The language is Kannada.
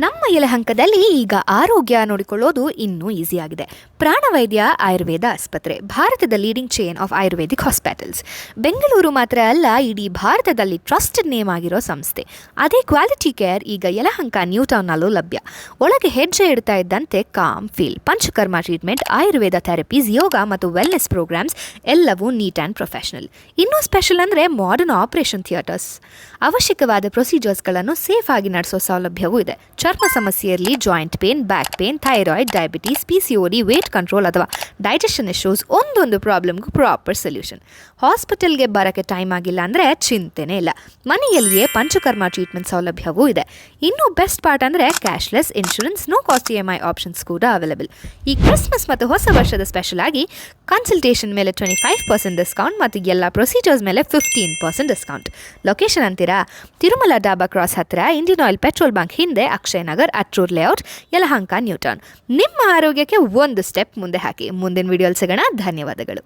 ನಮ್ಮ ಯಲಹಂಕದಲ್ಲಿ ಈಗ ಆರೋಗ್ಯ ನೋಡಿಕೊಳ್ಳೋದು ಇನ್ನೂ ಈಸಿಯಾಗಿದೆ. ಪ್ರಾಣವೈದ್ಯ ಆಯುರ್ವೇದ ಆಸ್ಪತ್ರೆ ಭಾರತದ leading chain of ayurvedic hospitals. Bengaluru ಮಾತ್ರ ಅಲ್ಲ, ಇಡೀ ಭಾರತದಲ್ಲಿ ಟ್ರಸ್ಟೆಡ್ ನೇಮ್ ಆಗಿರೋ ಸಂಸ್ಥೆ. ಅದೇ ಕ್ವಾಲಿಟಿ ಕೇರ್ ಈಗ ಯಲಹಂಕ ನ್ಯೂ ಟೌನ್ನಲ್ಲೂ ಲಭ್ಯ. ಒಳಗೆ ಹೆಜ್ಜೆ ಇಡ್ತಾ ಇದ್ದಂತೆ calm feel, Panchakarma treatment, Ayurveda therapies, yoga ಮತ್ತು ವೆಲ್ನೆಸ್ ಪ್ರೋಗ್ರಾಮ್ಸ್ ಎಲ್ಲವೂ ನೀಟ್ ಆ್ಯಂಡ್ ಪ್ರೊಫೆಷನಲ್. ಇನ್ನೂ ಸ್ಪೆಷಲ್ ಅಂದರೆ ಮಾಡರ್ನ್ ಆಪರೇಷನ್ ಥಿಯೇಟರ್ಸ್. ಅವಶ್ಯಕವಾದ ಪ್ರೊಸೀಜರ್ಸ್ಗಳನ್ನು ಸೇಫ್ ಆಗಿ ನಡೆಸೋ ಸೌಲಭ್ಯವೂ ಇದೆ. ಚರ್ಮ ಸಮಸ್ಯೆ ಇರಲಿ, joint pain, back pain, thyroid, diabetes, PCOD, weight control ಅಥವಾ ಡೈಜೆಷನ್ ಇಶ್ಯೂಸ್, ಒಂದೊಂದು ಪ್ರಾಬ್ಲಮ್ಗೂ ಪ್ರಾಪರ್ ಸೊಲ್ಯೂಷನ್. ಹಾಸ್ಪಿಟಲ್ಗೆ ಬರೋಕ್ಕೆ ಟೈಮ್ ಆಗಿಲ್ಲ ಅಂದರೆ ಚಿಂತೆನೇ ಇಲ್ಲ, ಮನೆಯಲ್ಲಿಯೇ ಪಂಚಕರ್ಮ ಟ್ರೀಟ್ಮೆಂಟ್ ಸೌಲಭ್ಯವೂ ಇದೆ. ಇನ್ನೂ ಬೆಸ್ಟ್ ಪಾರ್ಟ್ ಅಂದರೆ cashless insurance, no cost EMI options ಕೂಡ ಅವೈಲೇಬಲ್. ಈ ಕ್ರಿಸ್ಮಸ್ ಮತ್ತು ಹೊಸ ವರ್ಷದ ಸ್ಪೆಷಲ್ ಆಗಿ ಕನ್ಸಲ್ಟೇಷನ್ ಮೇಲೆ 25% ಡಿಸ್ಕೌಂಟ್ ಮತ್ತು ಎಲ್ಲ ಪ್ರೊಸೀಜರ್ಸ್ ಮೇಲೆ 15% ಡಿಸ್ಕೌಂಟ್. ಲೊಕೇಶನ್ ಅಂತೀರಾ? ತಿರುಮಲ ಡಾಬಾ ಕ್ರಾಸ್ ಹತ್ತಿರ, ಇಂಡಿಯನ್ ಆಯಿಲ್ ಪೆಟ್ರೋಲ್ ಬಂಕ್ ಹಿಂದೆ, Akshay Nagar, Attur layout, Yelahanka new town. ನಿಮ್ಮ ಆರೋಗ್ಯಕ್ಕೆ ಒಂದು ಸ್ಟೆಪ್ ಮುಂದೆ ಹಾಕಿ. ಮುಂದಿನ ವಿಡಿಯೋಲ್ ಸಿಗೋಣ. ಧನ್ಯವಾದಗಳು.